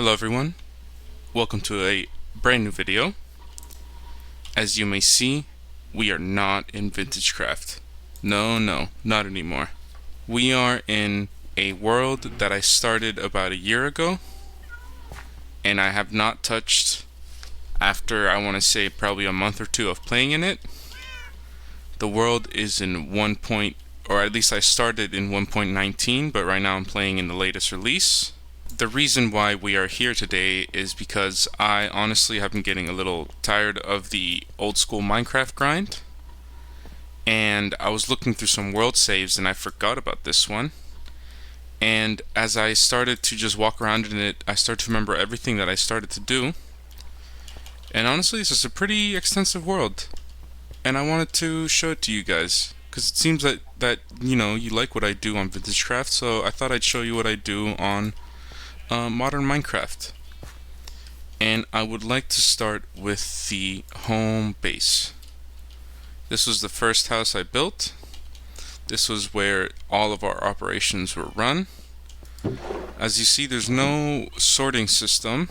Hello everyone, welcome to a brand new video. As you may see, we are not in Vintage Craft. No, not anymore. We are in a world that I started about a year ago, and I have not touched after, I want to say, probably a month or two of playing in it. The world is in 1. Or at least I started in 1.19, but right now I'm playing in the latest release. The reason why we are here today is because I honestly have been getting a little tired of the old school Minecraft grind, and I was looking through some world saves and I forgot about this one. And as I started to just walk around in it, I started to remember everything that I started to do. And honestly, this is a pretty extensive world, and I wanted to show it to you guys because it seems that you know, you like what I do on Vintage Craft, so I thought I'd show you what I do on modern Minecraft. And I would like to start with the home base. This was the first house I built. This was where all of our operations were run. As you see, there's no sorting system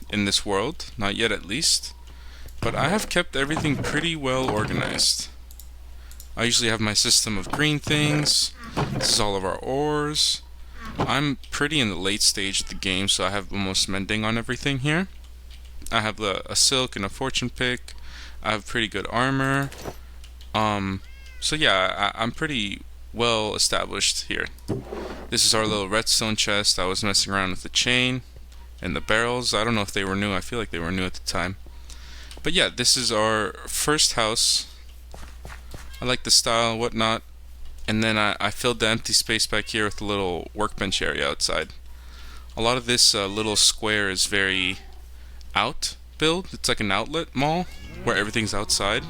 in this world, not yet at least, but I have kept everything pretty well organized. I usually have my system of green things. This is all of our ores. I'm pretty in the late stage of the game, so I have almost mending on everything here. I have a silk and a fortune pick. I have pretty good armor. So yeah, I'm pretty well established here. This is our little redstone chest. I was messing around with the chain and the barrels. I don't know if they were new. I feel like they were new at the time. But yeah, this is our first house. I like the style, whatnot. And then I filled the empty space back here with a little workbench area outside. A lot of this little square is very out build. It's like an outlet mall where everything's outside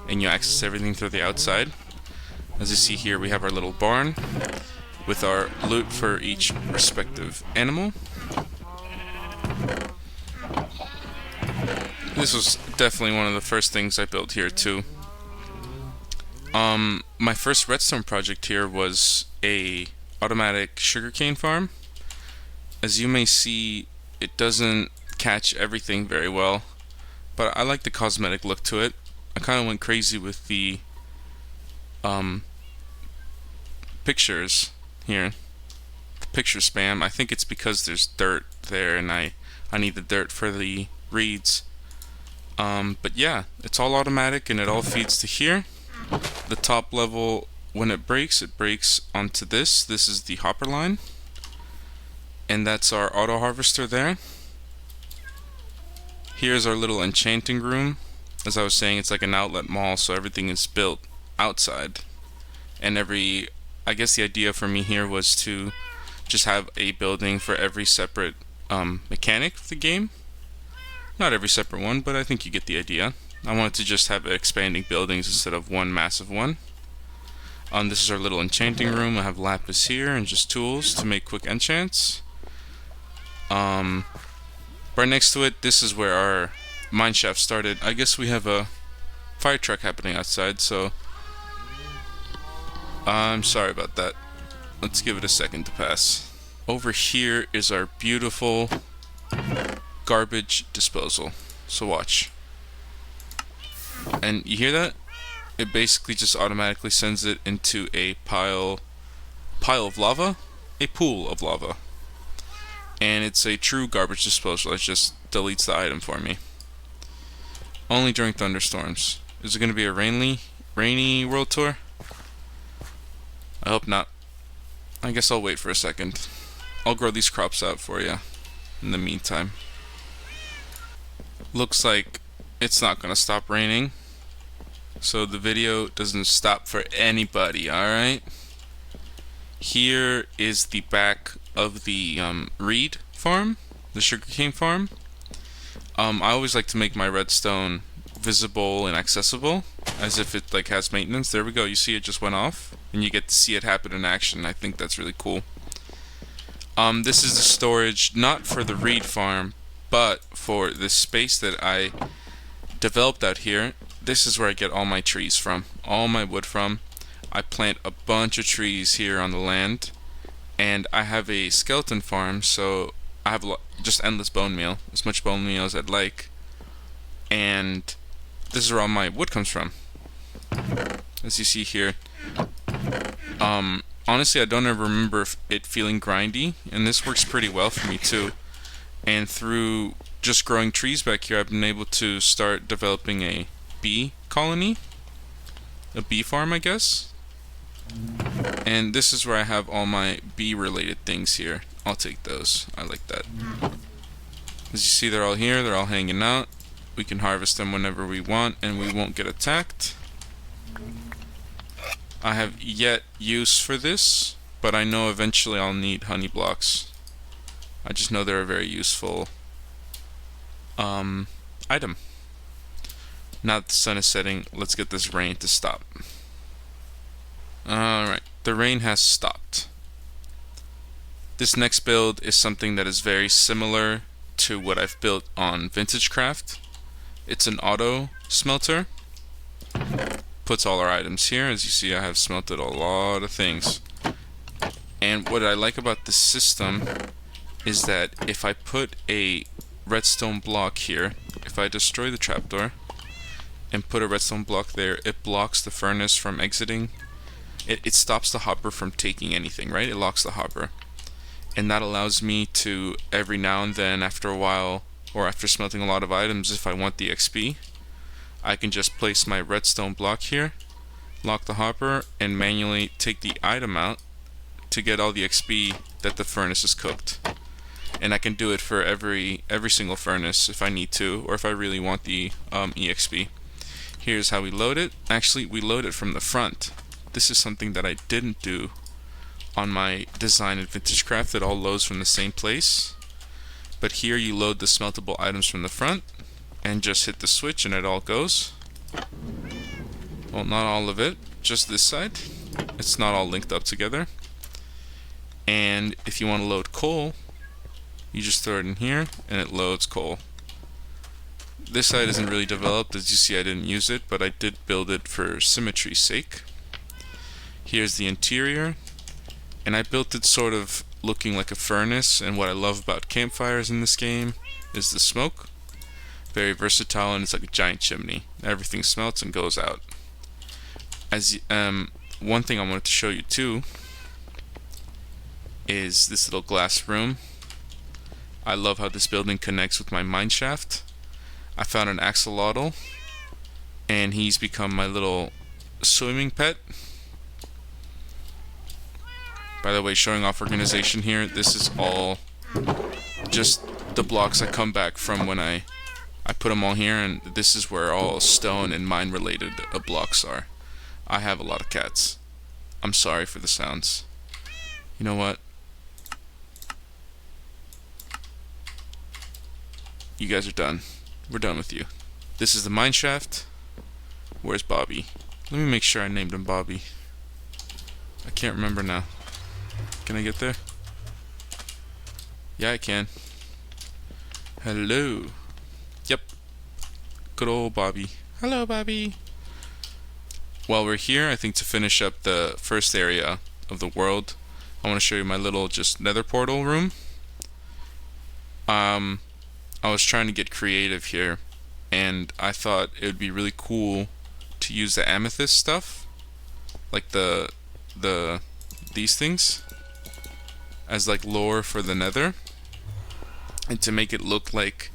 and you access everything through the outside. As you see here, we have our little barn with our loot for each respective animal. This was definitely one of the first things I built here too. My first redstone project here was a automatic sugarcane farm. As you may see, it doesn't catch everything very well, but I like the cosmetic look to it. I kind of went crazy with the pictures here, the picture spam. I think it's because there's dirt there and I need the dirt for the reeds. But yeah, it's all automatic and it all feeds to here. The top level, when it breaks onto this. This is the hopper line, and that's our auto harvester there. Here's our little enchanting room. As I was saying, it's like an outlet mall, so everything is built outside. And I guess the idea for me here was to just have a building for every separate mechanic of the game. Not every separate one, but I think you get the idea. I wanted to just have expanding buildings instead of one massive one. This is our little enchanting room. I have lapis here and just tools to make quick enchants. Right next to it, this is where our mine shaft started. I guess we have a fire truck happening outside, so I'm sorry about that. Let's give it a second to pass. Over here is our beautiful garbage disposal. So watch. And you hear that? It basically just automatically sends it into a pile of lava? A pool of lava. And it's a true garbage disposal. It just deletes the item for me. Only during thunderstorms. Is it going to be a rainy world tour? I hope not. I guess I'll wait for a second. I'll grow these crops out for you in the meantime. Looks like it's not going to stop raining, so the video doesn't stop for anybody. Alright, here is the back of the reed farm, the sugarcane farm. I always like to make my redstone visible and accessible, as if it like has maintenance. There we go, you see it just went off and you get to see it happen in action. I think that's really cool. This is the storage, not for the reed farm, but for the space that I developed out here. This is where I get all my trees from, all my wood from. I plant a bunch of trees here on the land, and I have a skeleton farm, so I have just endless bone meal, as much bone meal as I'd like, and this is where all my wood comes from. As you see here, honestly, I don't ever remember it feeling grindy, and this works pretty well for me too. And through just growing trees back here, I've been able to start developing a bee colony, a bee farm, I guess. And this is where I have all my bee related things here. I'll take those. I like that. As you see, they're all here. They're all hanging out. We can harvest them whenever we want and we won't get attacked. I have yet use for this, but I know eventually I'll need honey blocks. I just know they're a very useful item. Now that the sun is setting, let's get this rain to stop. Alright, the rain has stopped. This next build is something that is very similar to what I've built on Vintage Craft. It's an auto smelter. Puts all our items here. As you see, I have smelted a lot of things. And what I like about this system is that if I put a redstone block here, if I destroy the trapdoor and put a redstone block there, it blocks the furnace from exiting. It stops the hopper from taking anything, right? It locks the hopper. And that allows me to, every now and then, after a while, or after smelting a lot of items, if I want the XP, I can just place my redstone block here, lock the hopper, and manually take the item out to get all the XP that the furnace is cooked. And I can do it for every single furnace if I need to, or if I really want the EXP. Here's how we load it. Actually, we load it from the front. This is something that I didn't do on my design in Vintage Craft. It all loads from the same place. But here you load the smeltable items from the front and just hit the switch and it all goes. Well, not all of it, just this side. It's not all linked up together. And if you want to load coal, you just throw it in here and it loads coal. This side isn't really developed. As you see, I didn't use it, but I did build it for symmetry's sake. Here's the interior, and I built it sort of looking like a furnace, and what I love about campfires in this game is the smoke. Very versatile, and it's like a giant chimney. Everything smelts and goes out. As one thing I wanted to show you too is this little glass room. I love how this building connects with my mine shaft. I found an axolotl, and he's become my little swimming pet. By the way, showing off organization here, this is all just the blocks that come back from when I put them all here, and this is where all stone and mine related blocks are. I have a lot of cats. I'm sorry for the sounds. You know what? You guys are done. We're done with you. This is the mine shaft. Where's Bobby? Let me make sure I named him Bobby. I can't remember now. Can I get there? Yeah, I can. Hello. Yep. Good old Bobby. Hello, Bobby. While we're here, I think to finish up the first area of the world, I want to show you my little just nether portal room. I was trying to get creative here, and I thought it would be really cool to use the amethyst stuff, like these things, as like lore for the nether, and to make it look like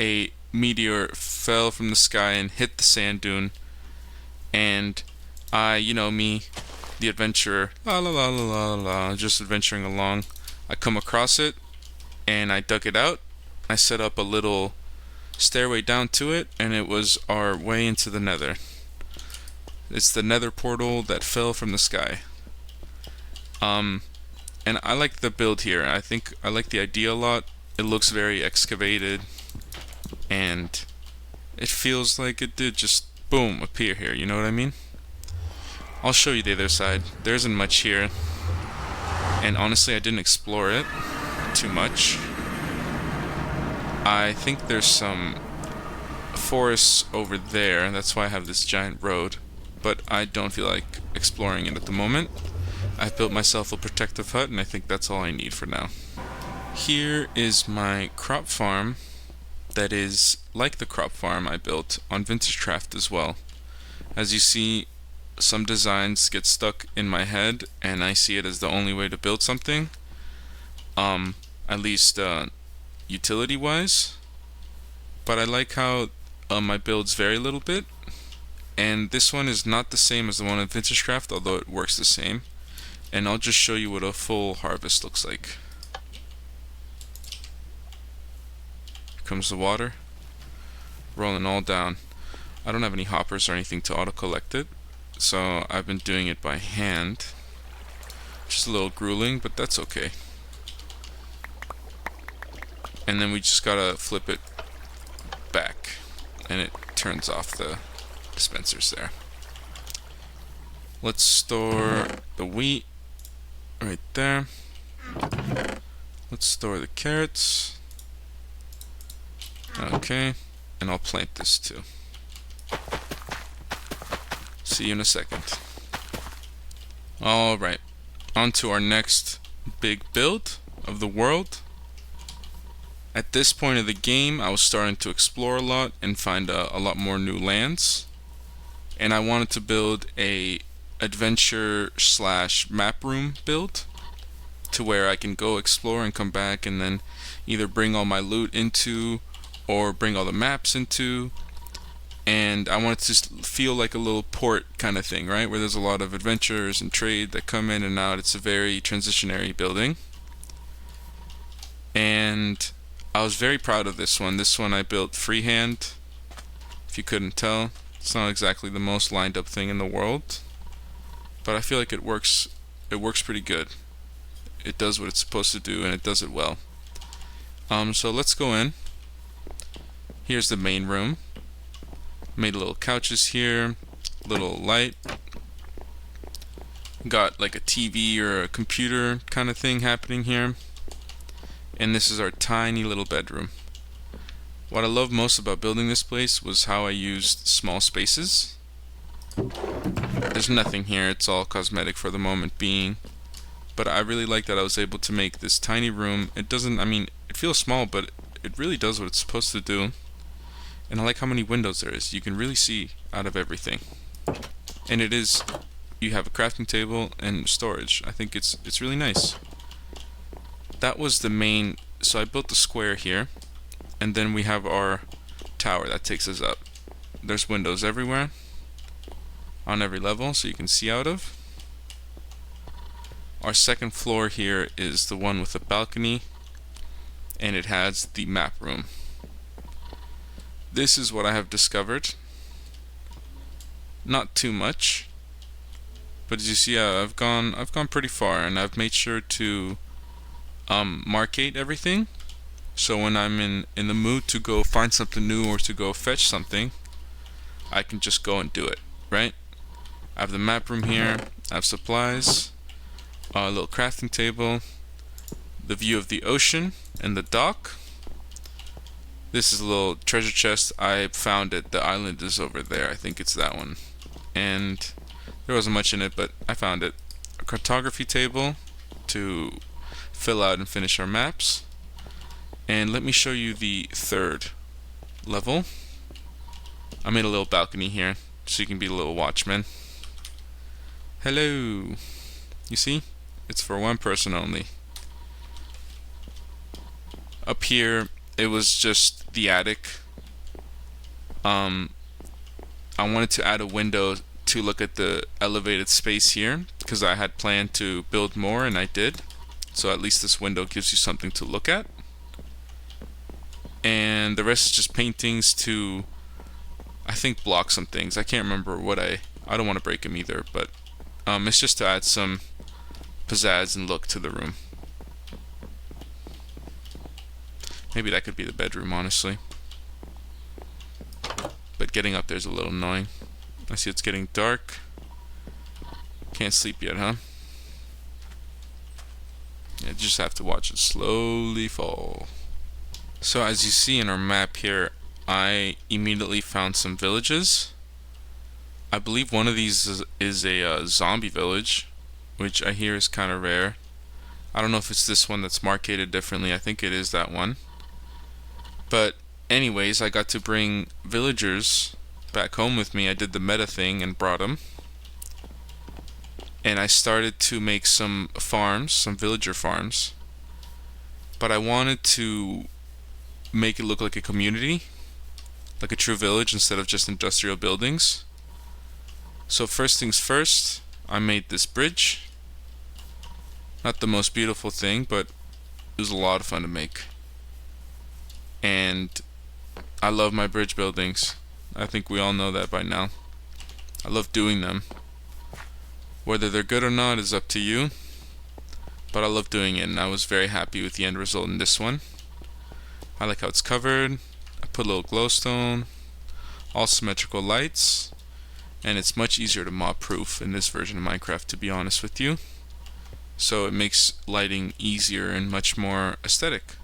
a meteor fell from the sky and hit the sand dune, and I, you know me, the adventurer, la la la la la la, just adventuring along, I come across it, and I dug it out. I set up a little stairway down to it, and it was our way into the nether. It's the nether portal that fell from the sky. And I like the build here. I think I like the idea a lot. It looks very excavated, and it feels like it did just boom appear here, you know what I mean? I'll show you the other side. There isn't much here, and honestly I didn't explore it too much. I think there's some forests over there, that's why I have this giant road, but I don't feel like exploring it at the moment. I've built myself a protective hut, and I think that's all I need for now. Here is my crop farm that is like the crop farm I built on VintageCraft as well. As you see, some designs get stuck in my head and I see it as the only way to build something, at least utility wise, but I like how my builds vary a little bit, and this one is not the same as the one in VintageCraft, although it works the same, and I'll just show you what a full harvest looks like. Here comes the water rolling all down. I don't have any hoppers or anything to auto collect it, so I've been doing it by hand. Just a little grueling, but that's okay. And then we just gotta flip it back and it turns off the dispensers there. Let's store the wheat right there. Let's store the carrots. Okay, and I'll plant this too. See you in a second. Alright, on to our next big build of the world. At this point of the game, I was starting to explore a lot and find a lot more new lands. And I wanted to build a adventure / map room build to where I can go explore and come back and then either bring all my loot into or bring all the maps into. And I want it to feel like a little port kind of thing, right? Where there's a lot of adventurers and trade that come in and out. It's a very transitionary building. And I was very proud of this one. This one I built freehand. If you couldn't tell, it's not exactly the most lined up thing in the world, but I feel like it works pretty good. It does what it's supposed to do and it does it well. So let's go in. Here's the main room. Made little couches here, little light. Got like a TV or a computer kind of thing happening here. And this is our tiny little bedroom. What I love most about building this place was how I used small spaces. There's nothing here, it's all cosmetic for the moment being. But I really like that I was able to make this tiny room. It doesn't, I mean, it feels small, but it really does what it's supposed to do. And I like how many windows there is. You can really see out of everything. And it is, you have a crafting table and storage. I think it's really nice. That was the main, so I built the square here, and then we have our tower that takes us up. There's windows everywhere, on every level, so you can see out of. Our second floor here is the one with the balcony, and it has the map room. This is what I have discovered. Not too much, but as you see, I've gone pretty far, and I've made sure to markate everything, so when I'm in the mood to go find something new or to go fetch something, I can just go and do it, right? I have the map room here, I have supplies, a little crafting table, the view of the ocean and the dock. This is a little treasure chest. I found it. The island is over there. I think it's that one. And there wasn't much in it, but I found it. A cartography table to fill out and finish our maps. And let me show you the third level. I made a little balcony here so you can be a little watchman. Hello. You see? It's for one person only. Up here, it was just the attic. I wanted to add a window to look at the elevated space here because I had planned to build more, and I did. So at least this window gives you something to look at. And the rest is just paintings to, I think, block some things. I can't remember what I don't want to break them either, but it's just to add some pizzazz and look to the room. Maybe that could be the bedroom, honestly. But getting up there is a little annoying. I see it's getting dark. Can't sleep yet, huh? Yeah, just have to watch it slowly fall. So as you see in our map here, I immediately found some villages. I believe one of these is a zombie village, which I hear is kind of rare. I don't know if it's this one that's marked differently. I think it is that one. But anyways, I got to bring villagers back home with me. I did the meta thing and brought them. And I started to make some farms, some villager farms. But I wanted to make it look like a community, like a true village instead of just industrial buildings. So first things first, I made this bridge. Not the most beautiful thing, but it was a lot of fun to make. And I love my bridge buildings. I think we all know that by now. I love doing them. Whether they're good or not is up to you, but I love doing it, and I was very happy with the end result in this one. I like how it's covered. I put a little glowstone, all symmetrical lights, and it's much easier to mob proof in this version of Minecraft, to be honest with you. So it makes lighting easier and much more aesthetic.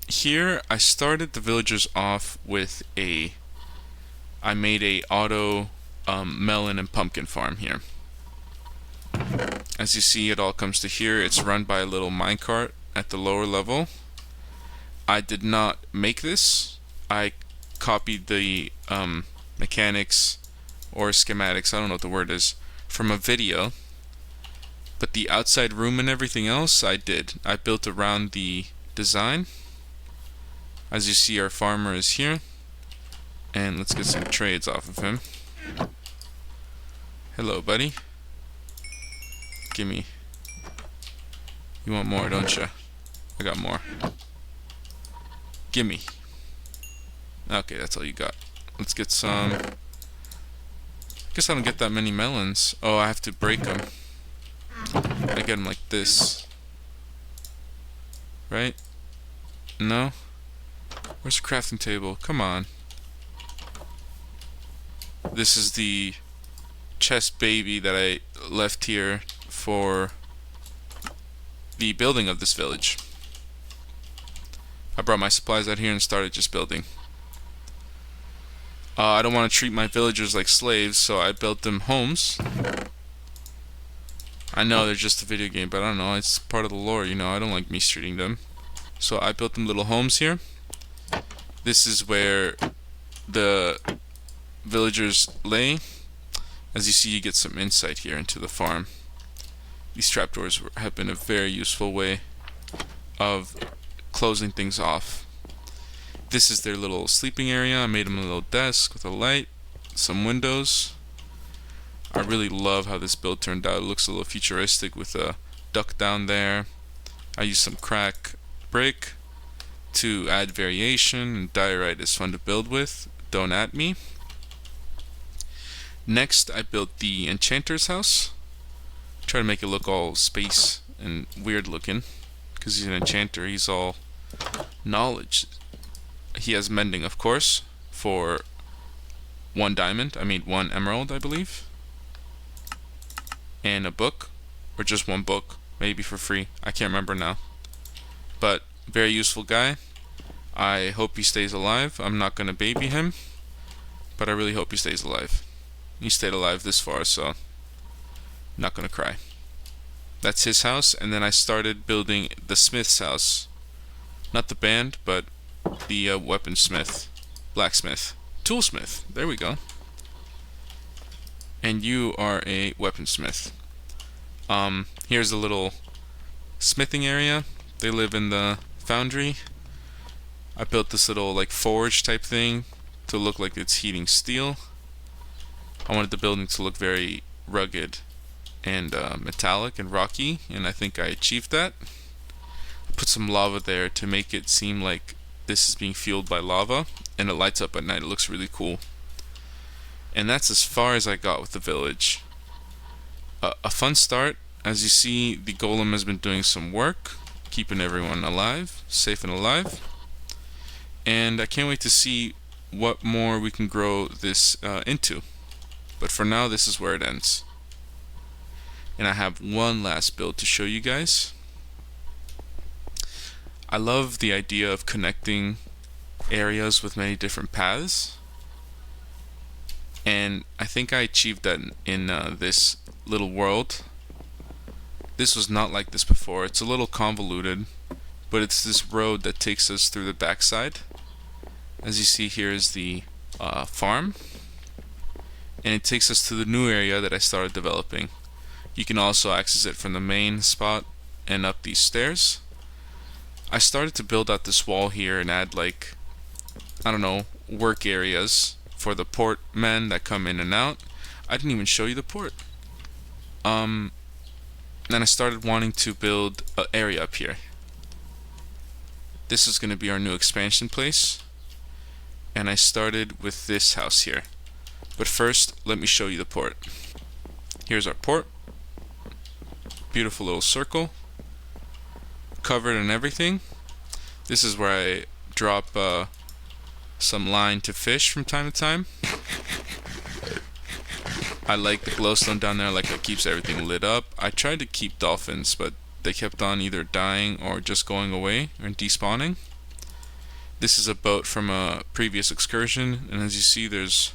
Here I started the villagers off with I made a auto melon and pumpkin farm here. As you see, it all comes to here. It's run by a little minecart at the lower level. I did not make this. I copied the mechanics or schematics, I don't know what the word is, from a video. But the outside room and everything else I did. I built around the design. As you see, our farmer is here. And let's get some trades off of him. Hello, buddy. Gimme. You want more, don't you? I got more. Gimme. Okay, that's all you got. Let's get some. Guess I don't get that many melons. Oh, I have to break them. I get them like this. Right? No? Where's the crafting table? Come on. This is the chest baby that I left here for the building of this village. I brought my supplies out here and started just building. I don't want to treat my villagers like slaves, so I built them homes. I know they're just a video game, but I don't know, it's part of the lore, you know, I don't like mistreating them. So I built them little homes here. This is where the villagers lay. As you see, you get some insight here into the farm. These trapdoors have been a very useful way of closing things off. This is their little sleeping area. I made them a little desk with a light, some windows. I really love how this build turned out. It looks a little futuristic with a duck down there. I used some crack brick to add variation, and diorite is fun to build with. Don't at me. Next, I built the enchanter's house. Try to make it look all space and weird looking, because he's an enchanter. He's all knowledge. He has mending, of course, for 1 diamond. I mean 1 emerald, I believe. And a book, or just 1 book, maybe for free. I can't remember now. But very useful guy. I hope he stays alive. I'm not gonna baby him, but I really hope he stays alive. He stayed alive this far, so not gonna cry. That's his house, and then I started building the smith's house. Not the band, but the weaponsmith, blacksmith, toolsmith. There we go. And you are a weaponsmith. Here's a little smithing area. They live in the foundry. I built this little like forge type thing to look like it's heating steel. I wanted the building to look very rugged and metallic and rocky, and I think I achieved that. I put some lava there to make it seem like this is being fueled by lava, and it lights up at night. It looks really cool. And that's as far as I got with the village. A fun start. As you see, the golem has been doing some work, keeping everyone alive, safe and alive. And I can't wait to see what more we can grow this into. But for now, this is where it ends. And I have one last build to show you guys. I love the idea of connecting areas with many different paths. And I think I achieved that in this little world. This was not like this before. It's a little convoluted, but it's this road that takes us through the backside. As you see, here is the farm, and it takes us to the new area that I started developing. You can also access it from the main spot and up these stairs. I started to build out this wall here and add, like, I don't know, work areas for the port men that come in and out. I didn't even show you the port. Then I started wanting to build an area up here. This is going to be our new expansion place, and I started with this house here. But first, let me show you the port. Here's our port. Beautiful little circle, covered and everything. This is where I drop some line to fish from time to time. I like the glowstone down there, like it keeps everything lit up. I tried to keep dolphins, but they kept on either dying or just going away or despawning. This is a boat from a previous excursion, and as you see, there's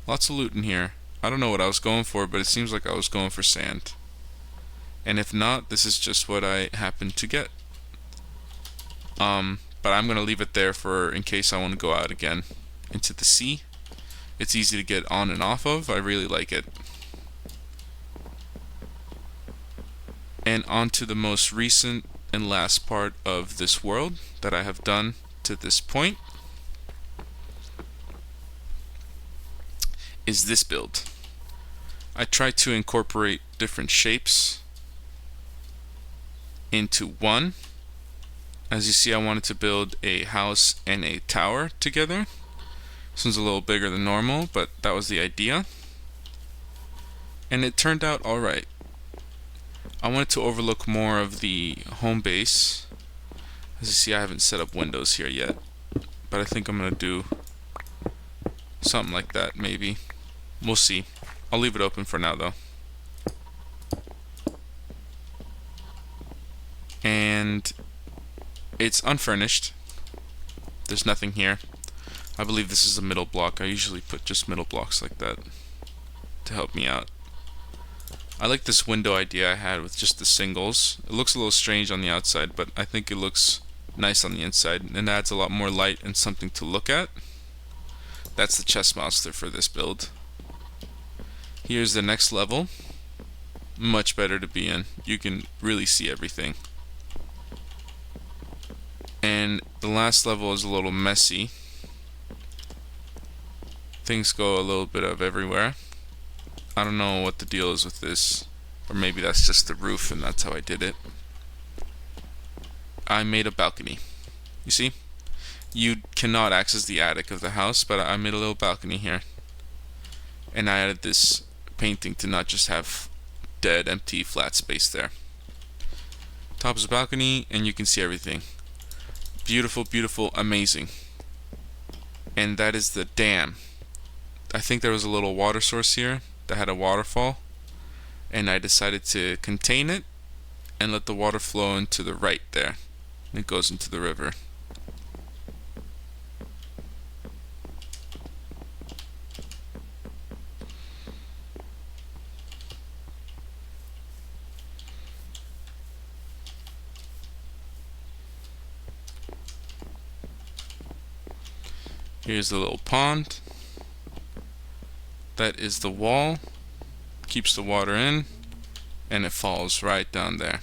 lots of loot in here. I don't know what I was going for, but it seems like I was going for sand. And if not, this is just what I happened to get. But I'm gonna leave it there for in case I want to go out again into the sea. It's easy to get on and off of. I really like it. And on to the most recent and last part of this world that I have done to this point is this build. I tried to incorporate different shapes into one. As you see, I wanted to build a house and a tower together. This one's a little bigger than normal, but that was the idea. And it turned out alright. I wanted to overlook more of the home base. As you see, I haven't set up windows here yet, but I think I'm going to do something like that, maybe. We'll see. I'll leave it open for now, though. And it's unfurnished. There's nothing here. I believe this is a middle block. I usually put just middle blocks like that to help me out. I like this window idea I had with just the singles. It looks a little strange on the outside, but I think it looks nice on the inside and adds a lot more light and something to look at. That's the chest monster for this build. Here's the next level. Much better to be in. You can really see everything. And the last level is a little messy. Things go a little bit of everywhere. I don't know what the deal is with this, or maybe that's just the roof and that's how I did it. I made a balcony. You see? You cannot access the attic of the house, but I made a little balcony here. And I added this painting to not just have dead, empty, flat space there. Top is a balcony, and you can see everything. Beautiful, beautiful, amazing. And that is the dam. I think there was a little water source here that had a waterfall, and I decided to contain it and let the water flow into the right there. It goes into the river. Here's the little pond. That is the wall. Keeps the water in, and it falls right down there.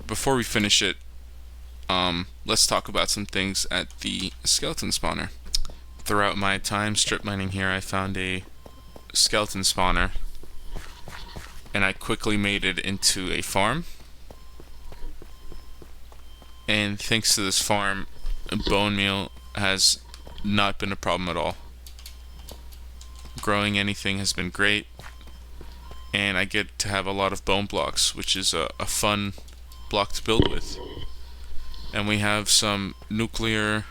Before we finish it, let's talk about some things at the skeleton spawner. Throughout my time strip mining here, I found a skeleton spawner, and I quickly made it into a farm. And thanks to this farm, bone meal has not been a problem at all. Growing anything has been great, and I get to have a lot of bone blocks, which is a fun block to build with. And we have some nuclear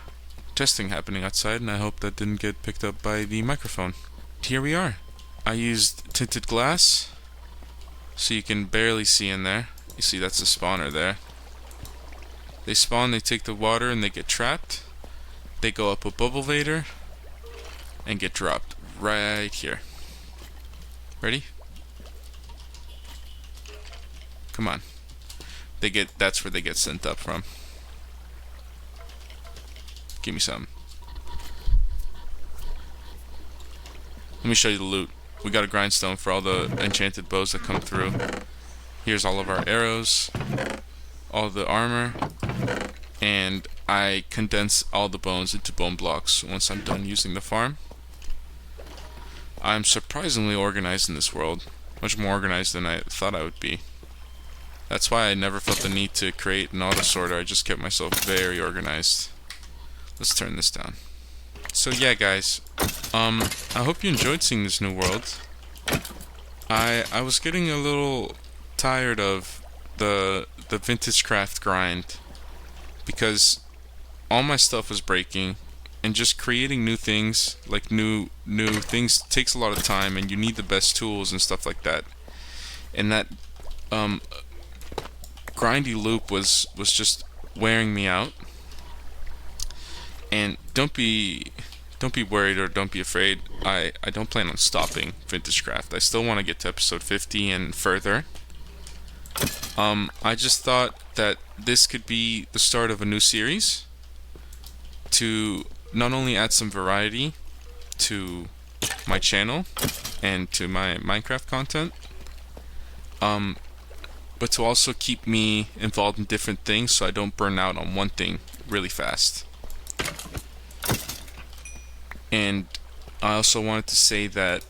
testing happening outside, and I hope that didn't get picked up by the microphone. Here we are. I used tinted glass, so you can barely see in there. You see that's the spawner there. They spawn, they take the water, and they get trapped. They go up a bubble vader and get dropped right here. Ready? Come on. That's where they get sent up from. Give me some. Let me show you the loot. We got a grindstone for all the enchanted bows that come through. Here's all of our arrows, all the armor, and I condense all the bones into bone blocks once I'm done using the farm. I'm surprisingly organized in this world, much more organized than I thought I would be. That's why I never felt the need to create an auto sorter. I just kept myself very organized. Let's turn this down. So yeah, guys, I hope you enjoyed seeing this new world. I was getting a little tired of the vintage craft grind because all my stuff was breaking, and just creating new things, like new things, takes a lot of time, and you need the best tools and stuff like that. And that grindy loop was just wearing me out. And don't be worried or don't be afraid. I don't plan on stopping vintage craft. I still want to get to episode 50 and further. I just thought that this could be the start of a new series to not only add some variety to my channel and to my Minecraft content, but to also keep me involved in different things so I don't burn out on one thing really fast. And I also wanted to say that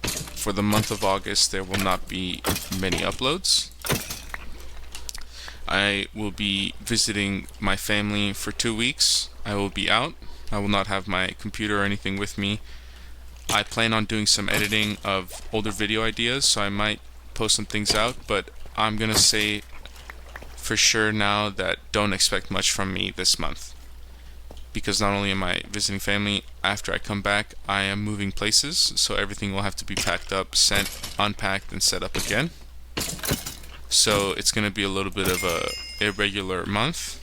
for the month of August there will not be many uploads. I will be visiting my family for 2 weeks. I will be out. I will not have my computer or anything with me. I plan on doing some editing of older video ideas, so I might post some things out, but I'm gonna say for sure now that don't expect much from me this month, because not only am I visiting family, after I come back I am moving places, so everything will have to be packed up, sent, unpacked, and set up again. So it's gonna be a little bit of a irregular month,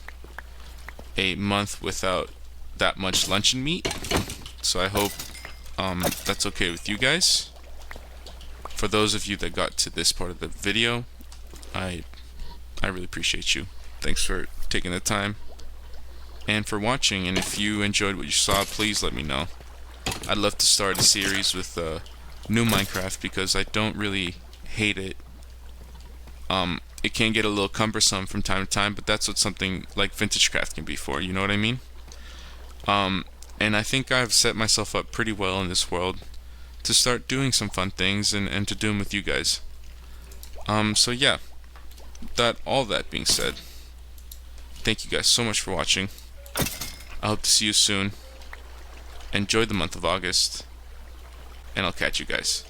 a month without that much luncheon meat. So I hope that's okay with you guys. For those of you that got to this part of the video, I really appreciate you. Thanks for taking the time and for watching, and if you enjoyed what you saw, please let me know. I'd love to start a series with new Minecraft because I don't really hate it. It can get a little cumbersome from time to time, but that's what something like vintage craft can be for, you know what I mean? And I think I've set myself up pretty well in this world to start doing some fun things and to do them with you guys. So yeah, all that being said, thank you guys so much for watching. I hope to see you soon. Enjoy the month of August, and I'll catch you guys.